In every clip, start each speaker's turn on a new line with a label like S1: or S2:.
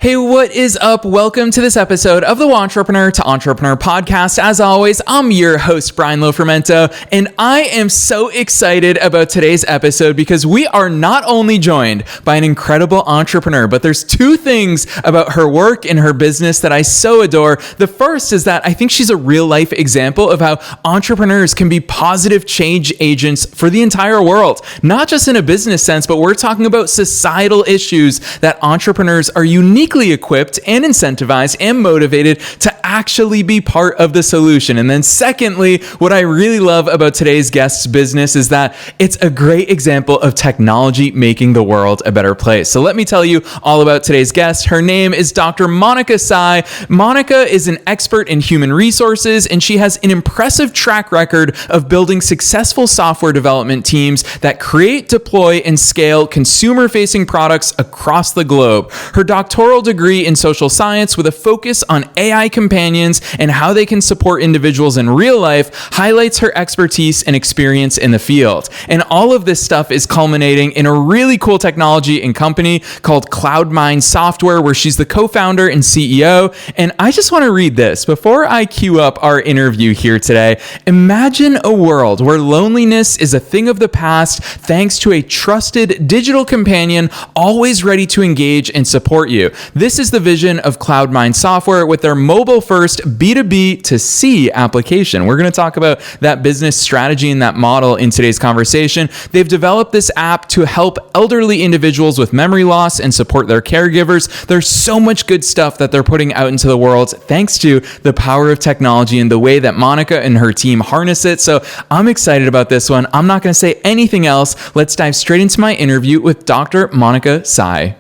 S1: Hey, what is up? Welcome to this episode of the Entrepreneur to Entrepreneur podcast. As always, I'm your host, Brian Lofermento, and I am so excited about today's episode because we are not only joined by an incredible entrepreneur, but there's two things about her work and her business that I so adore. The first is that I think she's a real life example of how entrepreneurs can be positive change agents for the entire world, not just in a business sense, but we're talking about societal issues that entrepreneurs are uniquely equipped and incentivized and motivated to actually be part of the solution. And then secondly, what I really love about today's guest's business is that it's a great example of technology making the world a better place. So let me tell you all about today's guest. Her name is Dr. Monica Tsai. Monica is an expert in human resources, and she has an impressive track record of building successful software development teams that create, deploy, and scale consumer-facing products across the globe. Her doctoral degree in social science with a focus on AI companions and how they can support individuals in real life highlights her expertise and experience in the field. And all of this stuff is culminating in a really cool technology and company called CloudMind Software, where she's the co-founder and CEO. And I just want to read this before I cue up our interview here today. Imagine a world where loneliness is a thing of the past thanks to a trusted digital companion always ready to engage and support you. This is the vision of CloudMind Software with their mobile-first B2B to C application. We're going to talk about that business strategy and that model in today's conversation. They've developed this app to help elderly individuals with memory loss and support their caregivers. There's so much good stuff that they're putting out into the world thanks to the power of technology and the way that Monica and her team harness it. So I'm excited about this one. I'm not going to say anything else. Let's dive straight into my interview with Dr. Monica Tsai.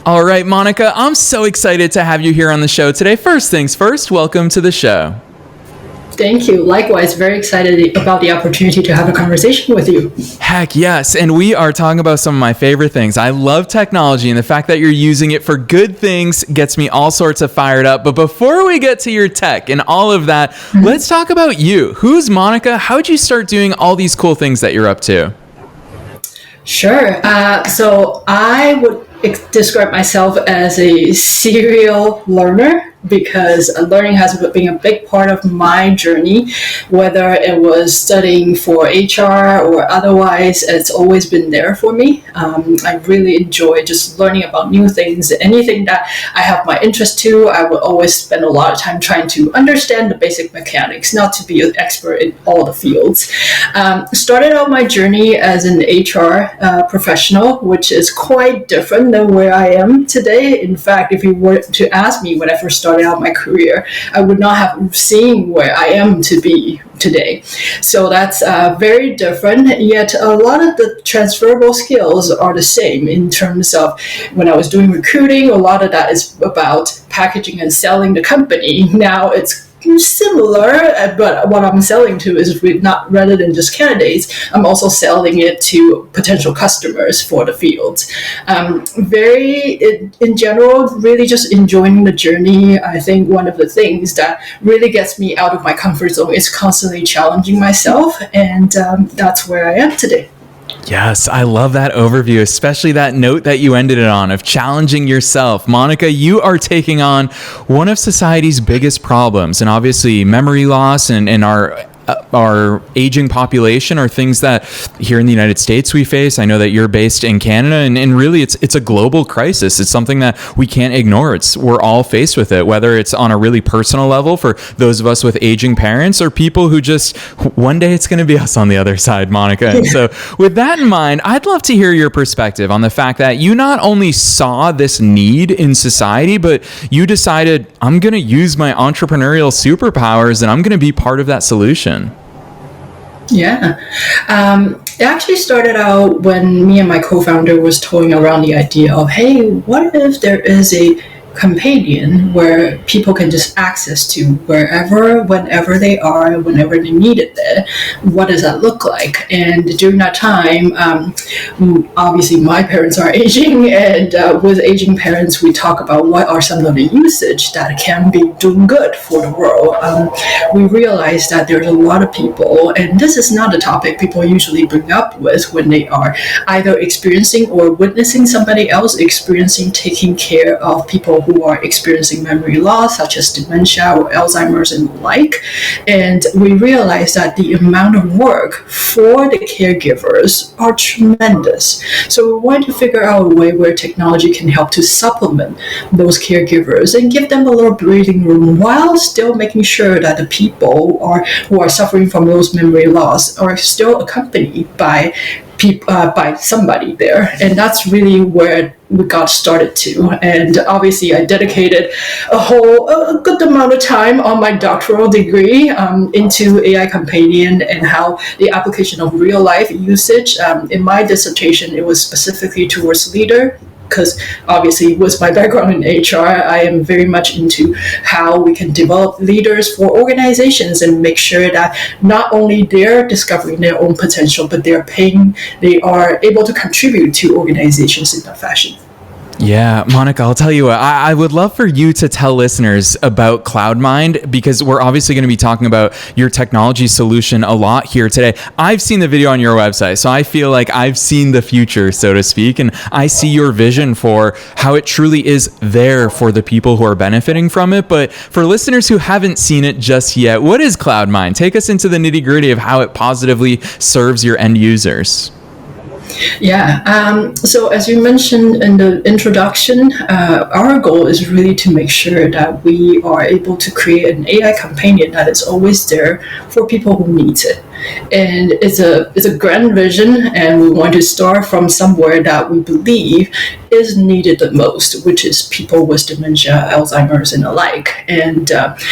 S1: All right, Monica, I'm so excited to have you here on the show today. First things first, welcome to the show.
S2: Thank you. Likewise, very excited about the opportunity to have a conversation with you.
S1: Heck yes. And we are talking about some of my favorite things. I love technology, and the fact that you're using it for good things gets me all sorts of fired up. But before we get to your tech and all of that, let's talk about you. Who's Monica? How'd you start doing all these cool things that you're up to?
S2: Sure. So I would describe myself as a serial learner, because learning has been a big part of my journey, whether it was studying for HR or otherwise. It's always been there for me. I really enjoy just learning about new things. Anything that I have my interest to, I will always spend a lot of time trying to understand the basic mechanics, not to be an expert in all the fields. Started out my journey as an HR professional, which is quite different than where I am today. In fact, if you were to ask me when I first started out my career, I would not have seen where I am to be today. So that's very different, yet a lot of the transferable skills are the same in terms of when I was doing recruiting. A lot of that is about packaging and selling the company. Now it's similar, but what I'm selling to is not, rather than just candidates, I'm also selling it to potential customers for the field. In general, really just enjoying the journey. I think one of the things that really gets me out of my comfort zone is constantly challenging myself, and that's where I am today.
S1: Yes, I love that overview, especially that note that you ended it on of challenging yourself. Monica, you are taking on one of society's biggest problems, and obviously memory loss and our aging population are things that here in the United States we face. I know that you're based in Canada, and really it's a global crisis. It's something that we can't ignore. We're all faced with it, whether it's on a really personal level for those of us with aging parents or people who just, one day it's going to be us on the other side, Monica. And so with that in mind, I'd love to hear your perspective on the fact that you not only saw this need in society, but you decided, I'm going to use my entrepreneurial superpowers and I'm going to be part of that solution.
S2: Yeah. It actually started out when me and my co-founder was toying around the idea of, hey, what if there is a companion where people can just access to wherever, whenever they are, whenever they need it there. What does that look like? And during that time, obviously my parents are aging, and with aging parents, we talk about what are some of the usage that can be doing good for the world. We realize that there's a lot of people, and this is not a topic people usually bring up with when they are either experiencing or witnessing somebody else experiencing taking care of people who are experiencing memory loss, such as dementia or Alzheimer's and the like. And we realize that the amount of work for the caregivers are tremendous. So we want to figure out a way where technology can help to supplement those caregivers and give them a little breathing room while still making sure that the people who are suffering from those memory loss are still accompanied by somebody there. And that's really where we got started to. And obviously I dedicated a good amount of time on my doctoral degree into AI Companion and how the application of real life usage. In my dissertation, it was specifically towards leader, because obviously with my background in HR, I am very much into how we can develop leaders for organizations and make sure that not only they're discovering their own potential, but they are able to contribute to organizations in that fashion.
S1: Yeah, Monica, I'll tell you what, I would love for you to tell listeners about CloudMind, because we're obviously going to be talking about your technology solution a lot here today. I've seen the video on your website, so I feel like I've seen the future, so to speak, and I see your vision for how it truly is there for the people who are benefiting from it. But for listeners who haven't seen it just yet, what is CloudMind? Take us into the nitty-gritty of how it positively serves your end users.
S2: Yeah, so as you mentioned in the introduction, our goal is really to make sure that we are able to create an AI companion that is always there for people who need it. And it's a grand vision, and we want to start from somewhere that we believe is needed the most, which is people with dementia, Alzheimer's, and the like. And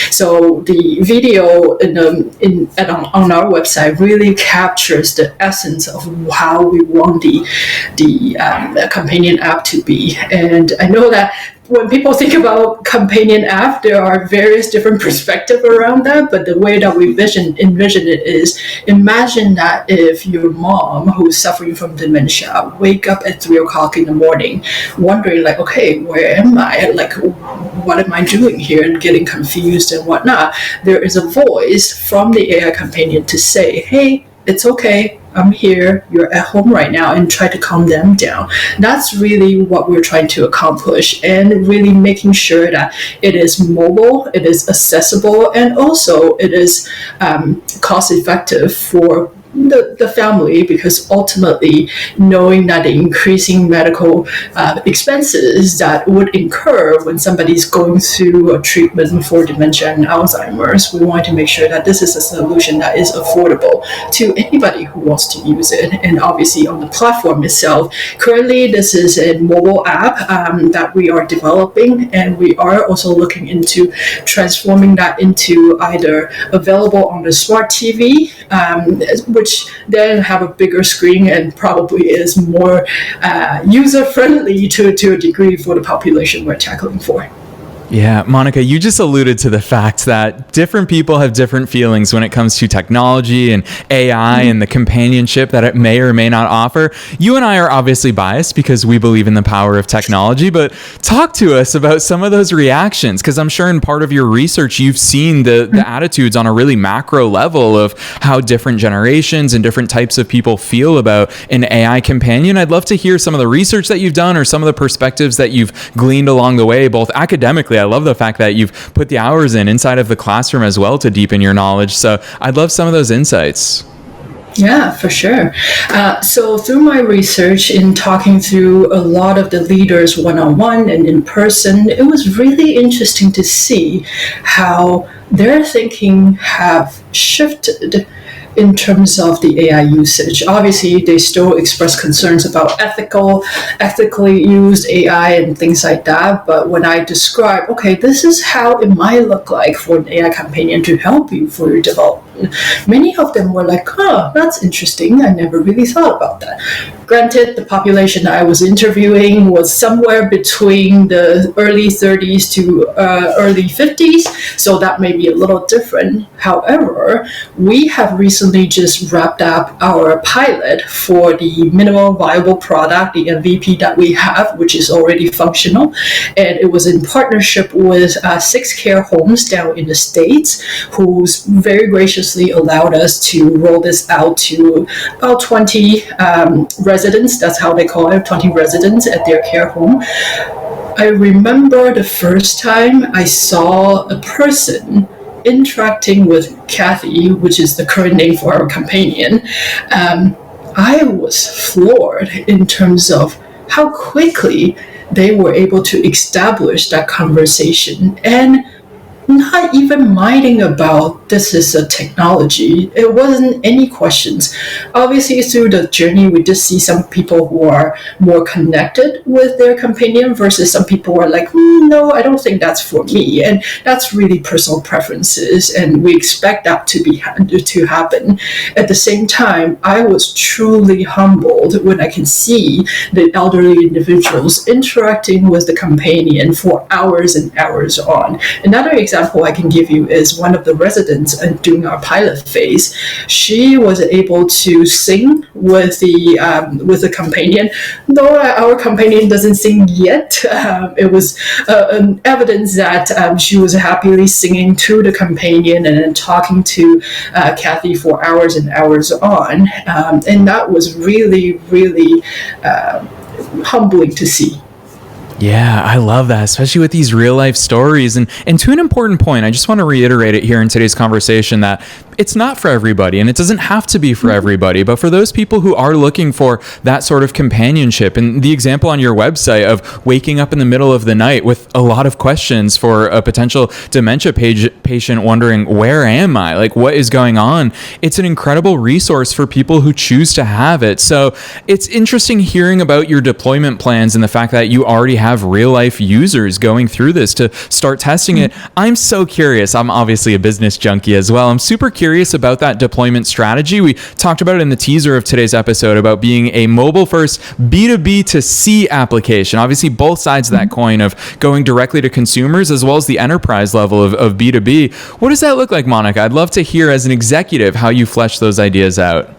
S2: so the video on our website really captures the essence of how we want the companion app to be. And I know that when people think about companion app, there are various different perspectives around that, but the way that we envision it is, imagine that if your mom who's suffering from dementia wake up at 3 o'clock in the morning wondering like, okay, where am I? Like, what am I doing here? And getting confused and whatnot. There is a voice from the AI companion to say, hey, it's okay, I'm here, you're at home right now, and try to calm them down. That's really what we're trying to accomplish, and really making sure that it is mobile, it is accessible, and also it is cost effective for the family, because ultimately knowing that the increasing medical expenses that would incur when somebody's going through a treatment for dementia and Alzheimer's, we want to make sure that this is a solution that is affordable to anybody who wants to use it. And obviously on the platform itself, currently this is a mobile app that we are developing, and we are also looking into transforming that into either available on the smart TV, which then have a bigger screen and probably is more user-friendly to a degree for the population we're tackling for.
S1: Yeah, Monica, you just alluded to the fact that different people have different feelings when it comes to technology and AI and the companionship that it may or may not offer. You and I are obviously biased because we believe in the power of technology, but talk to us about some of those reactions, because I'm sure in part of your research, you've seen the attitudes on a really macro level of how different generations and different types of people feel about an AI companion. I'd love to hear some of the research that you've done or some of the perspectives that you've gleaned along the way, both academically. I love the fact that you've put the hours inside of the classroom as well to deepen your knowledge. So I'd love some of those insights.
S2: Yeah, for sure. So through my research in talking through a lot of the leaders one-on-one and in person, it was really interesting to see how their thinking have shifted in terms of the AI usage. Obviously, they still express concerns about ethically used AI and things like that. But when I describe, okay, this is how it might look like for an AI companion to help you for your happen. Many of them were like, oh, that's interesting. I never really thought about that. Granted, the population I was interviewing was somewhere between the early 30s to early 50s, so that may be a little different. However, we have recently just wrapped up our pilot for the minimal viable product, the MVP that we have, which is already functional, and it was in partnership with 6 care homes down in the States, who very graciously allowed us to roll this out to about 20 residents. That's how they call it, 20 residents at their care home. I remember the first time I saw a person interacting with Kathy, which is the current name for our companion. I was floored in terms of how quickly they were able to establish that conversation and not even minding about this is a technology. It wasn't any questions. Obviously, through the journey, we just see some people who are more connected with their companion versus some people who are like, no, I don't think that's for me. And that's really personal preferences, and we expect that to happen. At the same time, I was truly humbled when I can see the elderly individuals interacting with the companion for hours and hours on. Another example I can give you is one of the residents during our pilot phase. She was able to sing with the companion, though our companion doesn't sing yet. It was an evidence that she was happily singing to the companion and then talking to Kathy for hours and hours on, and that was really, really humbling to see.
S1: Yeah, I love that, especially with these real life stories. And to an important point, I just want to reiterate it here in today's conversation that it's not for everybody, and it doesn't have to be for everybody, but for those people who are looking for that sort of companionship. And the example on your website of waking up in the middle of the night with a lot of questions for a potential dementia patient wondering, where am I? Like, what is going on? It's an incredible resource for people who choose to have it. So it's interesting hearing about your deployment plans and the fact that you already have real life users going through this to start testing it. I'm so curious. I'm obviously a business junkie as well. I'm super curious about that deployment strategy. We talked about it in the teaser of today's episode about being a mobile first B2B to C application. Obviously, both sides of that coin of going directly to consumers as well as the enterprise level of B2B. What does that look like, Monica? I'd love to hear as an executive how you flesh those ideas out.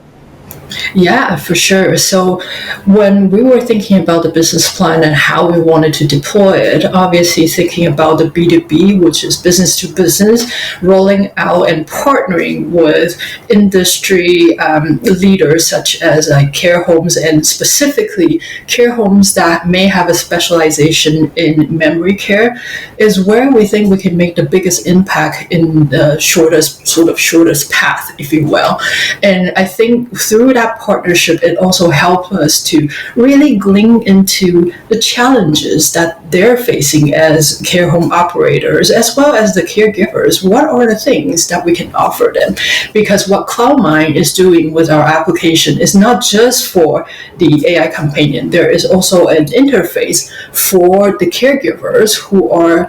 S2: Yeah, for sure. So when we were thinking about the business plan and how we wanted to deploy it, obviously thinking about the B2B, which is business to business, rolling out and partnering with industry leaders such as care homes, and specifically care homes that may have a specialization in memory care, is where we think we can make the biggest impact in the shortest path, if you will. And I think through that partnership, it also helped us to really glean into the challenges that they're facing as care home operators, as well as the caregivers. What are the things that we can offer them? Because what CloudMind is doing with our application is not just for the AI companion. There is also an interface for the caregivers who are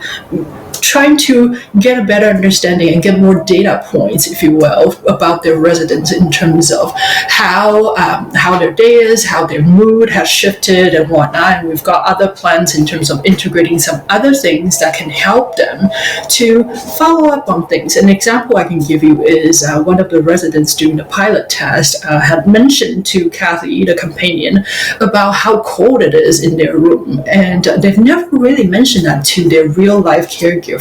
S2: trying to get a better understanding and get more data points, if you will, about their residents in terms of how their day is, how their mood has shifted and whatnot. And we've got other plans in terms of integrating some other things that can help them to follow up on things. An example I can give you is one of the residents during the pilot test had mentioned to Kathy, the companion, about how cold it is in their room. And they've never really mentioned that to their real life caregiver.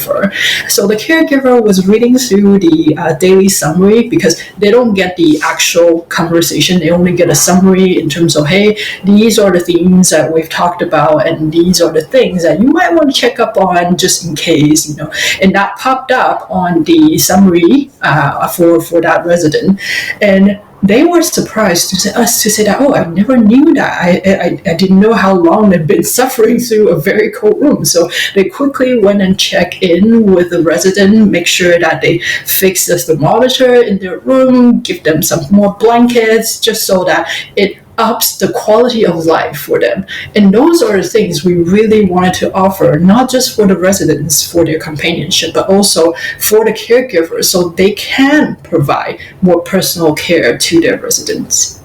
S2: So the caregiver was reading through the daily summary, because they don't get the actual conversation. They only get a summary in terms of, hey, these are the themes that we've talked about, and these are the things that you might want to check up on just in case, and that popped up on the summary for that resident. And they were surprised to say that, oh, I never knew that. I didn't know how long they've been suffering through a very cold room. So they quickly went and checked in with the resident, make sure that they fix the thermometer in their room, give them some more blankets, just so that it ups the quality of life for them. And those are the things we really wanted to offer, not just for the residents for their companionship, but also for the caregivers, so they can provide more personal care to their residents.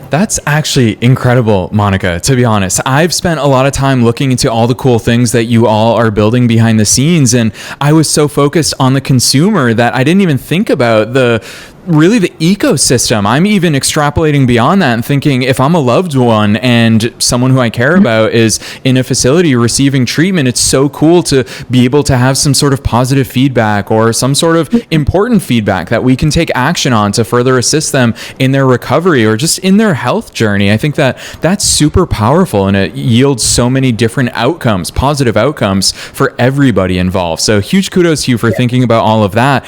S1: That's actually incredible, Monica, to be honest. I've spent a lot of time looking into all the cool things that you all are building behind the scenes, and I was so focused on the consumer that I didn't even think about the ecosystem. I'm even extrapolating beyond that and thinking, if I'm a loved one and someone who I care about is in a facility receiving treatment, it's so cool to be able to have some sort of positive feedback or some sort of important feedback that we can take action on to further assist them in their recovery or just in their health journey. I think that that's super powerful, and it yields so many different outcomes, positive outcomes for everybody involved. So huge kudos to you for thinking about all of that.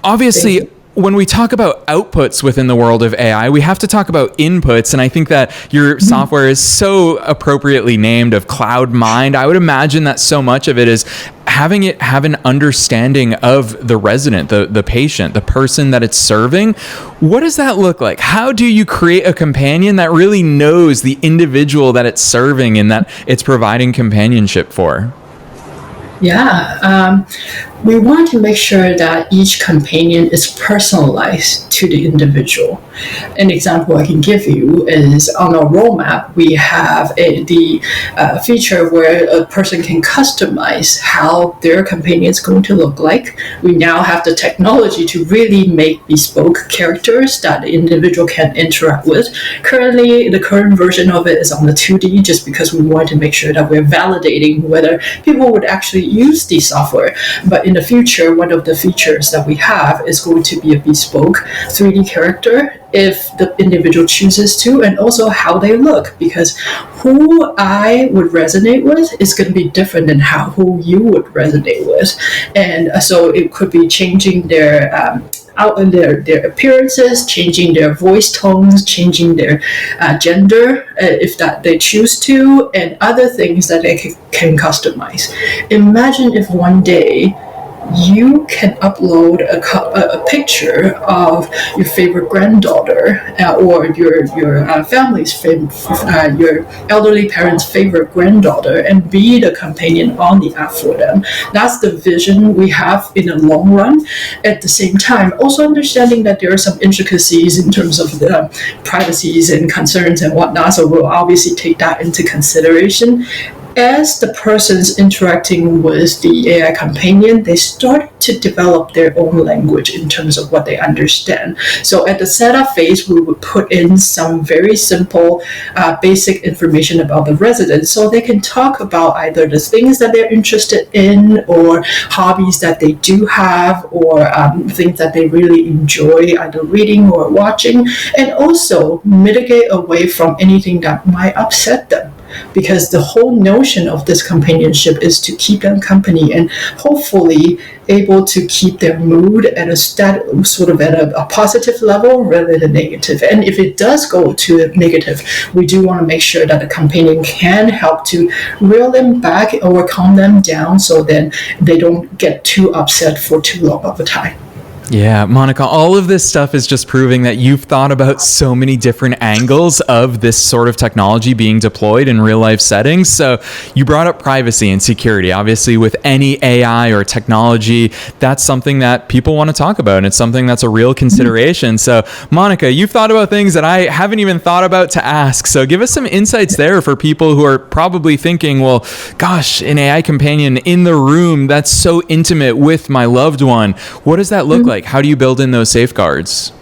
S1: Obviously, when we talk about outputs within the world of AI, we have to talk about inputs. And I think that your software is so appropriately named of CloudMind. I would imagine that so much of it is having it have an understanding of the resident, the patient, the person that it's serving. What does that look like? How do you create a companion that really knows the individual that it's serving and that it's providing companionship for?
S2: Yeah, we want to make sure that each companion is personalized to the individual. An example I can give you is on our roadmap, we have the feature where a person can customize how their companion is going to look like. We now have the technology to really make bespoke characters that the individual can interact with. Currently, the current version of it is on the 2D, just because we want to make sure that we're validating whether people would actually use the software. But in the future, one of the features that we have is going to be a bespoke 3D character if the individual chooses to, and also how they look, because who I would resonate with is going to be different than who you would resonate with. And so it could be changing their their appearances, changing their voice tones, changing their gender if that they choose to, and other things that they can customize. Imagine if one day you can upload a picture of your favorite granddaughter or your family's your elderly parents' favorite granddaughter, and be the companion on the app for them. That's the vision we have in the long run. At the same time, also understanding that there are some intricacies in terms of the privacies and concerns and whatnot, so we'll obviously take that into consideration. As the person's interacting with the AI companion, they start to develop their own language in terms of what they understand. So at the setup phase, we would put in some very simple, basic information about the resident, so they can talk about either the things that they're interested in, or hobbies that they do have, or things that they really enjoy either reading or watching, and also mitigate away from anything that might upset them. Because the whole notion of this companionship is to keep them company and hopefully able to keep their mood at a positive level rather than negative. And if it does go to negative, we do want to make sure that the companion can help to reel them back or calm them down, so then they don't get too upset for too long of a time.
S1: Yeah, Monica, all of this stuff is just proving that you've thought about so many different angles of this sort of technology being deployed in real life settings. So you brought up privacy and security. Obviously, with any AI or technology, that's something that people want to talk about, and it's something that's a real consideration. So Monica, you've thought about things that I haven't even thought about to ask. So give us some insights there for people who are probably thinking, well, gosh, an AI companion in the room that's so intimate with my loved one. What does that look like? How do you build in those safeguards?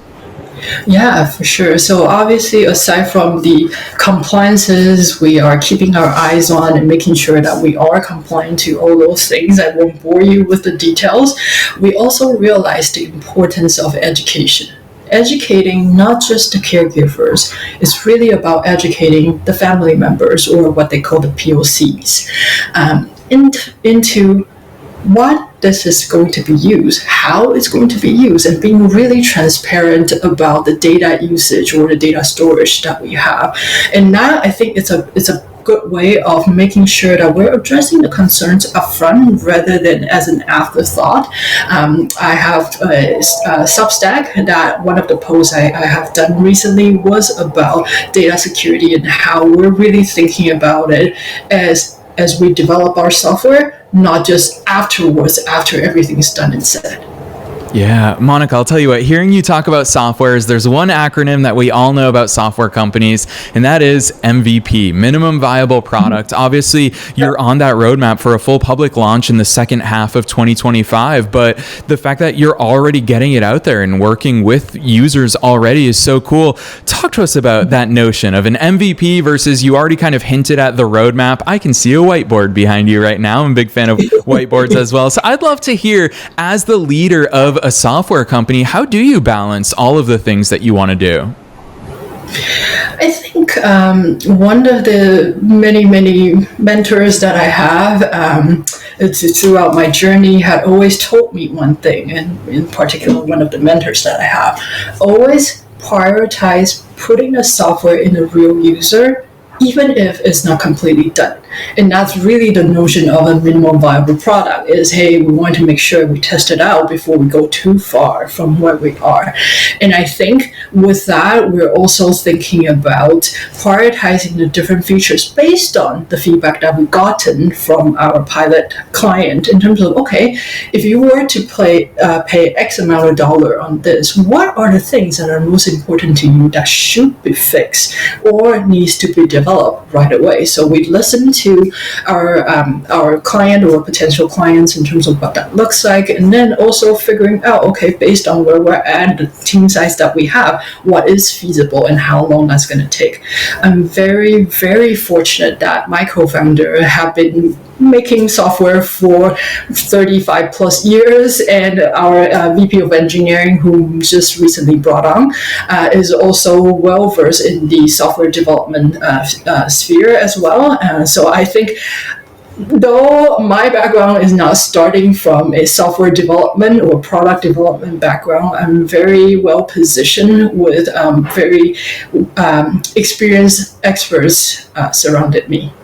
S2: Yeah, for sure. So obviously, aside from the compliances we are keeping our eyes on and making sure that we are compliant to all those things, I won't bore you with the details, we also realize the importance of education. Educating not just the caregivers, it's really about educating the family members, or what they call the POCs, into what this is going to be used, how it's going to be used, and being really transparent about the data usage or the data storage that we have. And now I think it's a good way of making sure that we're addressing the concerns upfront rather than as an afterthought. I have a Substack that one of the posts I have done recently was about data security and how we're really thinking about it as we develop our software, not just afterwards, after everything is done and said.
S1: Yeah, Monica, I'll tell you what, hearing you talk about software is there's one acronym that we all know about software companies, and that is MVP, minimum viable product. Obviously, you're on that roadmap for a full public launch in the second half of 2025, but the fact that you're already getting it out there and working with users already is so cool. Talk to us about that notion of an MVP versus you already kind of hinted at the roadmap. I can see a whiteboard behind you right now. I'm a big fan of whiteboards as well. So I'd love to hear, as the leader of a software company, how do you balance all of the things that you want to do?
S2: I think one of the many mentors that I have throughout my journey had always told me one thing, and in particular one of the mentors that I have, always prioritize putting the software in the real user, even if it's not completely done. And that's really the notion of a minimum viable product is, hey, we want to make sure we test it out before we go too far from where we are. And I think with that, we're also thinking about prioritizing the different features based on the feedback that we've gotten from our pilot client in terms of, okay, if you were to pay X amount of dollar on this, what are the things that are most important to you that should be fixed or needs to be developed right away? So we listen to our client or potential clients in terms of what that looks like, and then also figuring out, okay, based on where we're at, the team size that we have, what is feasible and how long that's going to take. I'm very, very fortunate that my co-founder have been making software for 35 plus years, and our VP of engineering, who just recently brought on, is also well versed in the software development sphere as well. So I think, though my background is not starting from a software development or product development background, I'm very well positioned with very experienced experts surrounded me.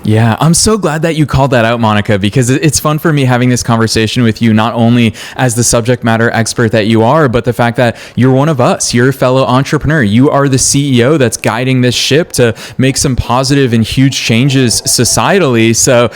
S1: Yeah, I'm so glad that you called that out, Monica, because it's fun for me having this conversation with you, not only as the subject matter expert that you are, but the fact that you're one of us. You're a fellow entrepreneur. You are the CEO that's guiding this ship to make some positive and huge changes societally. So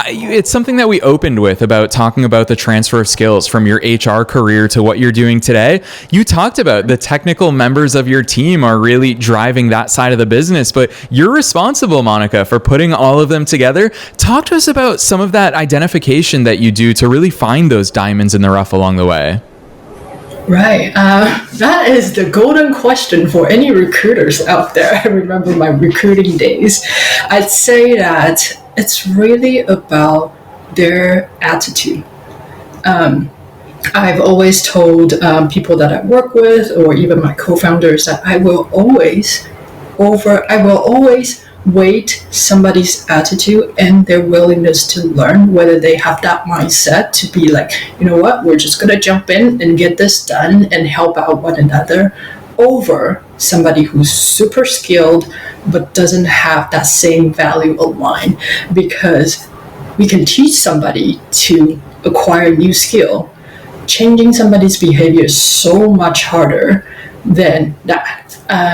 S1: it's something that we opened with, about talking about the transfer of skills from your HR career to what you're doing today. You talked about the technical members of your team are really driving that side of the business, but you're responsible, Monica, for putting all of them together. Talk to us about some of that identification that you do to really find those diamonds in the rough along the way.
S2: Right. That is the golden question for any recruiters out there. I remember my recruiting days. I'd say that it's really about their attitude. I've always told people that I work with, or even my co-founders, that I will always weight somebody's attitude and their willingness to learn, whether they have that mindset to be like, you know what, we're just going to jump in and get this done and help out one another, over somebody who's super skilled but doesn't have that same value aligned. Because we can teach somebody to acquire new skill. Changing somebody's behavior is so much harder than that.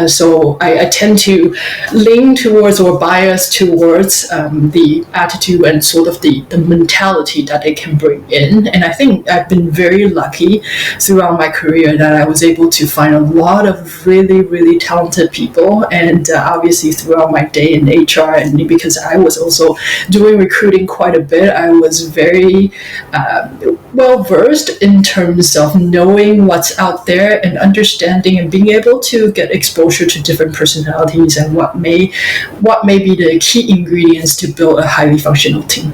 S2: So I tend to lean towards or bias towards the attitude and sort of the mentality that they can bring in. And I think I've been very lucky throughout my career that I was able to find a lot of really, really talented people. And obviously throughout my day in HR, and because I was also doing recruiting quite a bit, I was very well versed in terms of knowing what's out there and understanding and being able to get exposure to different personalities and what may be the key ingredients to build a highly functional team.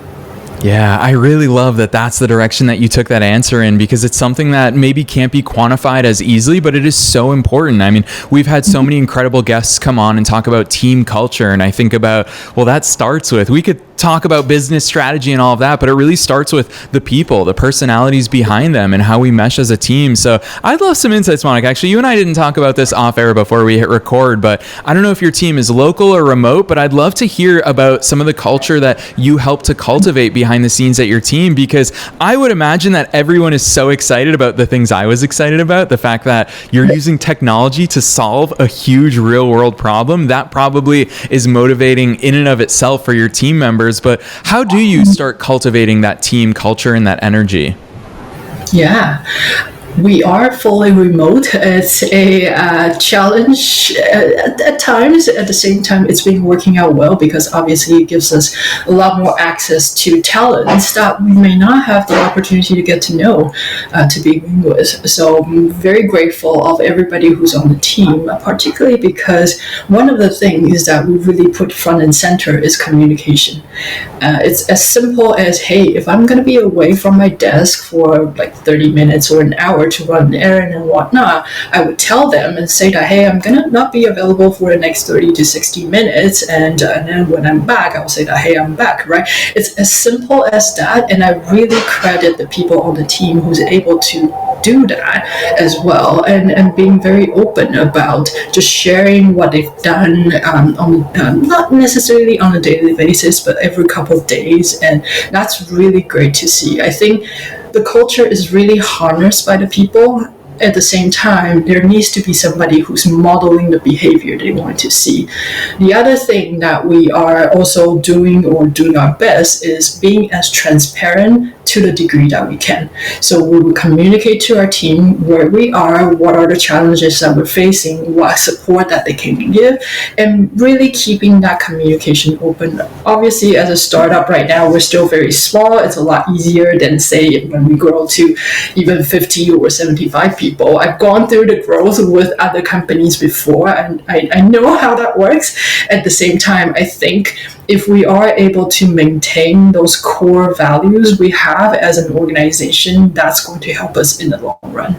S1: Yeah, I really love that that's the direction that you took that answer in, because it's something that maybe can't be quantified as easily, but it is so important. I mean, we've had so many incredible guests come on and talk about team culture. And I think about, well, that starts with, we could talk about business strategy and all of that, but it really starts with the people, the personalities behind them, and how we mesh as a team. So I'd love some insights, Monica. Actually, you and I didn't talk about this off air before we hit record, but I don't know if your team is local or remote, but I'd love to hear about some of the culture that you help to cultivate behind the scenes at your team, because I would imagine that everyone is so excited about the things I was excited about, the fact that you're using technology to solve a huge real world problem. That probably is motivating in and of itself for your team members. But how do you start cultivating that team culture and that energy?
S2: Yeah. We are fully remote. It's a challenge at times. At the same time, it's been working out well, because obviously it gives us a lot more access to talents that we may not have the opportunity to get to know, to begin with. So I'm very grateful of everybody who's on the team, particularly because one of the things that we really put front and center is communication. It's as simple as, hey, if I'm going to be away from my desk for like 30 minutes or an hour to run an errand and whatnot, I would tell them and say that, hey, I'm gonna not be available for the next 30 to 60 minutes, and then when I'm back, I will say that, hey, I'm back, right? It's as simple as that, and I really credit the people on the team who's able to do that as well, and being very open about just sharing what they've done not necessarily on a daily basis, but every couple of days, and that's really great to see. I think the culture is really harnessed by the people. At the same time, there needs to be somebody who's modeling the behavior they want to see. The other thing that we are also doing, or doing our best, is being as transparent to the degree that we can. So we will communicate to our team where we are, what are the challenges that we're facing, what support that they can give, and really keeping that communication open. Obviously, as a startup right now, we're still very small. It's a lot easier than, say, when we grow to even 50 or 75 people. I've gone through the growth with other companies before, and I know how that works. At the same time, I think if we are able to maintain those core values we have as an organization, that's going to help us in the long run.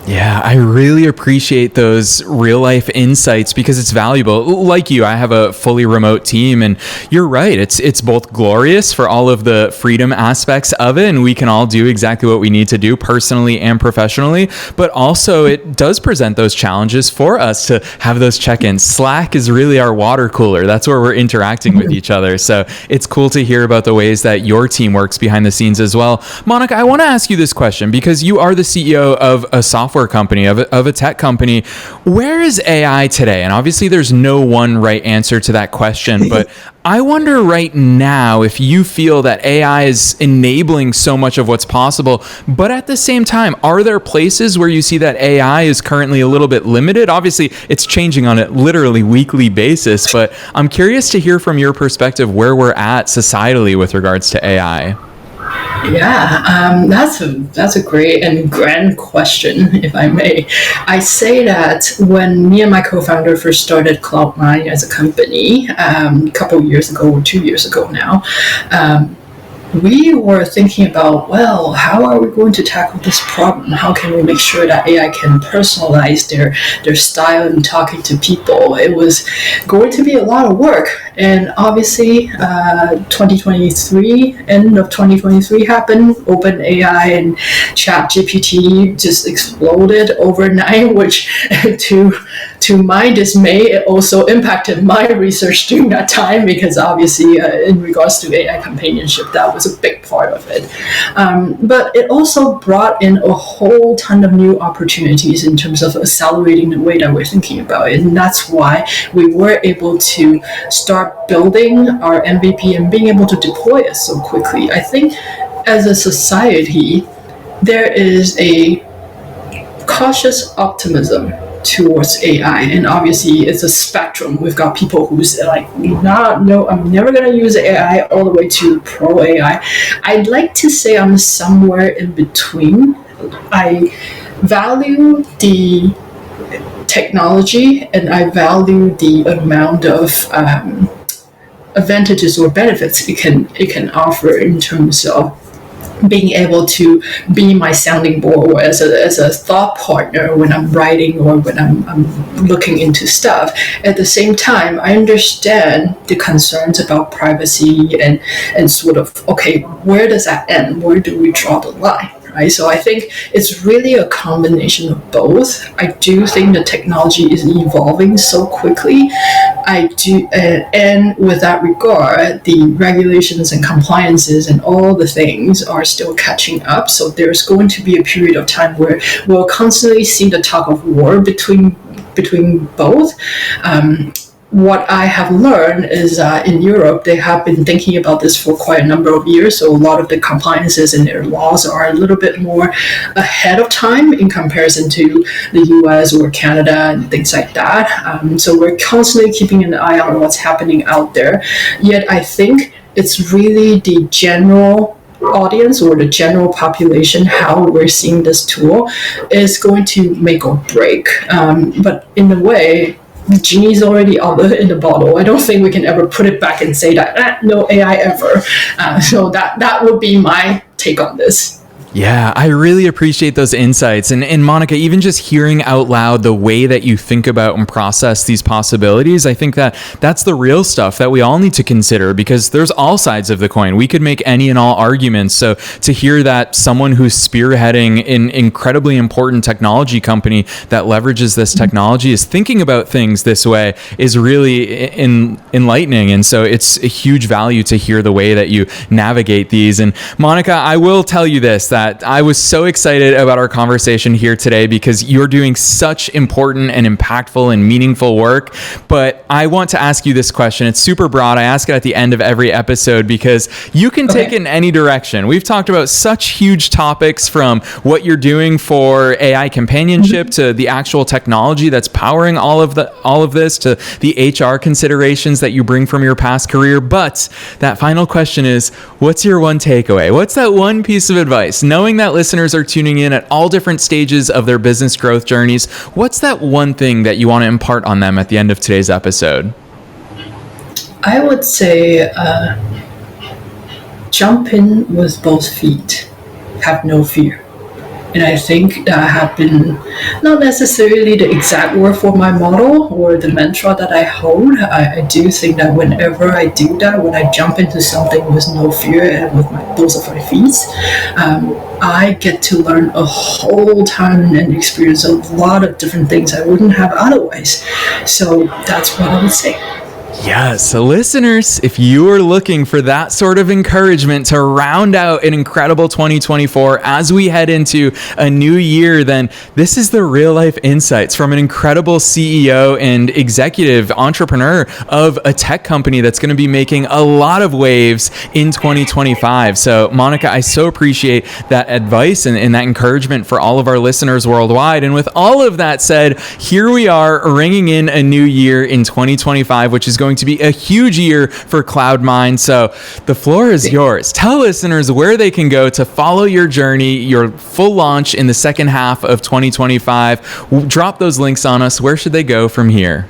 S1: Yeah, I really appreciate those real life insights, because it's valuable. Like you, I have a fully remote team, and you're right. It's both glorious for all of the freedom aspects of it, and we can all do exactly what we need to do personally and professionally, but also it does present those challenges for us to have those check-ins. Slack is really our water cooler. That's where we're interacting with each other. So it's cool to hear about the ways that your team works behind the scenes as well. Monica, I want to ask you this question, because you are the CEO of a software company, of a tech company. Where is AI today? And obviously there's no one right answer to that question, but I wonder right now if you feel that AI is enabling so much of what's possible, but at the same time, are there places where you see that AI is currently a little bit limited? Obviously, it's changing on a literally weekly basis, but I'm curious to hear from your perspective where we're at societally with regards to AI.
S2: Yeah, that's a great and grand question, if I may. I say that when me and my co-founder first started CloudMind as a company, a couple of years ago, or 2 years ago now, we were thinking about, well, how are we going to tackle this problem? How can we make sure that AI can personalize their style in talking to people? It was going to be a lot of work. And obviously, 2023, end of 2023 happened. OpenAI and ChatGPT just exploded overnight, which to my dismay, it also impacted my research during that time, because obviously in regards to AI companionship, that was a big part of it. But it also brought in a whole ton of new opportunities in terms of accelerating the way that we're thinking about it. And that's why we were able to start building our MVP and being able to deploy it so quickly. I think as a society, there is a cautious optimism towards AI, and obviously it's a spectrum. We've got people who's like, no, I'm never gonna use AI, all the way to pro AI. I'd like to say I'm somewhere in between. I value the technology, and I value the amount of advantages or benefits it can offer in terms of being able to be my sounding board or as a thought partner when I'm writing or when I'm looking into stuff. At the same time, I understand the concerns about privacy and sort of, okay, where does that end? Where do we draw the line? Right? So I think it's really a combination of both. I do think the technology is evolving so quickly. And with that regard, the regulations and compliances and all the things are still catching up. So there's going to be a period of time where we'll constantly see the tug of war between both. What I have learned is in Europe, they have been thinking about this for quite a number of years. So a lot of the compliances and their laws are a little bit more ahead of time in comparison to the US or Canada and things like that. So we're constantly keeping an eye on what's happening out there. Yet I think it's really the general audience or the general population, how we're seeing this tool is going to make or break. But in a way, the genie's already in the bottle. I don't think we can ever put it back and say that no AI ever. So that would be my take on this.
S1: Yeah, I really appreciate those insights. And Monica, even just hearing out loud the way that you think about and process these possibilities, I think that that's the real stuff that we all need to consider, because there's all sides of the coin. We could make any and all arguments. So to hear that someone who's spearheading an incredibly important technology company that leverages this technology is thinking about things this way is really enlightening. And so it's a huge value to hear the way that you navigate these. And Monica, I will tell you this, that I was so excited about our conversation here today because you're doing such important and impactful and meaningful work. But I want to ask you this question. It's super broad. I ask it at the end of every episode because you can take it in any direction. We've talked about such huge topics, from what you're doing for AI companionship to the actual technology that's powering all of this, to the HR considerations that you bring from your past career. But that final question is, what's your one takeaway? What's that one piece of advice? Knowing that listeners are tuning in at all different stages of their business growth journeys, what's that one thing that you want to impart on them at the end of today's episode?
S2: I would say jump in with both feet. Have no fear. And I think that have been not necessarily the exact word for my model or the mantra that I hold. I do think that whenever I do that, when I jump into something with no fear and with both of my feet, I get to learn a whole ton and experience a lot of different things I wouldn't have otherwise. So that's what I would say.
S1: Yes, so listeners, if you are looking for that sort of encouragement to round out an incredible 2024 as we head into a new year, then this is the real life insights from an incredible CEO and executive entrepreneur of a tech company that's going to be making a lot of waves in 2025. So Monica, I so appreciate that advice and that encouragement for all of our listeners worldwide. And with all of that said, here we are ringing in a new year in 2025, which is going to be a huge year for CloudMind. So the floor is yours. Tell listeners where they can go to follow your journey, your full launch in the second half of 2025. Drop those links on us. Where should they go from here?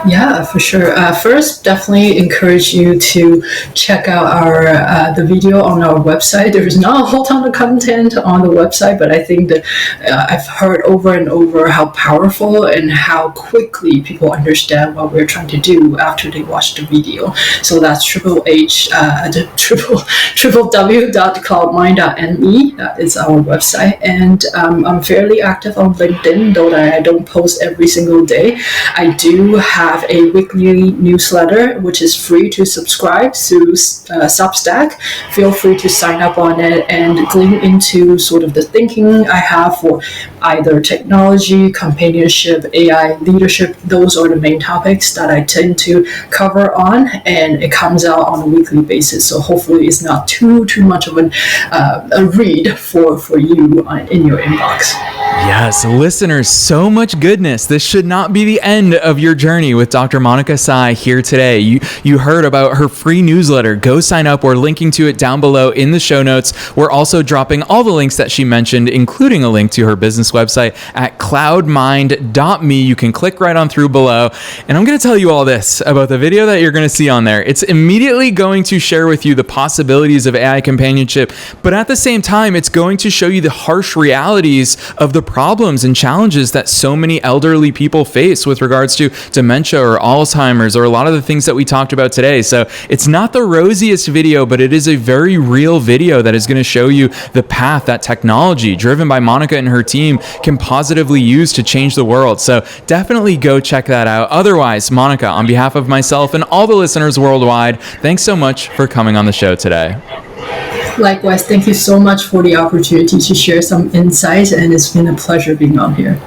S2: Yeah, for sure. First, definitely encourage you to check out the video on our website. There is not a whole ton of content on the website, but I think that I've heard over and over how powerful and how quickly people understand what we're trying to do after they watch the video. So that's www.cloudmind.me. That is our website. And I'm fairly active on LinkedIn, though I don't post every single day. I do have a weekly newsletter, which is free to subscribe through Substack. Feel free to sign up on it and glean into sort of the thinking I have for either technology, companionship, AI, leadership. Those are the main topics that I tend to cover on, and it comes out on a weekly basis. So hopefully it's not too much of a read for you in your inbox.
S1: Yes, listeners, so much goodness. This should not be the end of your journey with Dr. Monica Tsai here today. You heard about her free newsletter. Go sign up. We're linking to it down below in the show notes. We're also dropping all the links that she mentioned, including a link to her business website at cloudmind.me. You can click right on through below. And I'm going to tell you all this about the video that you're going to see on there. It's immediately going to share with you the possibilities of AI companionship, but at the same time, it's going to show you the harsh realities of the problems and challenges that so many elderly people face with regards to dementia or Alzheimer's or a lot of the things that we talked about today. So it's not the rosiest video, but it is a very real video that is going to show you the path that technology driven by Monica and her team can positively use to change the world. So definitely go check that out. Otherwise, Monica, on behalf of myself and all the listeners worldwide, thanks so much for coming on the show today.
S2: Likewise, thank you so much for the opportunity to share some insights, and it's been a pleasure being on here.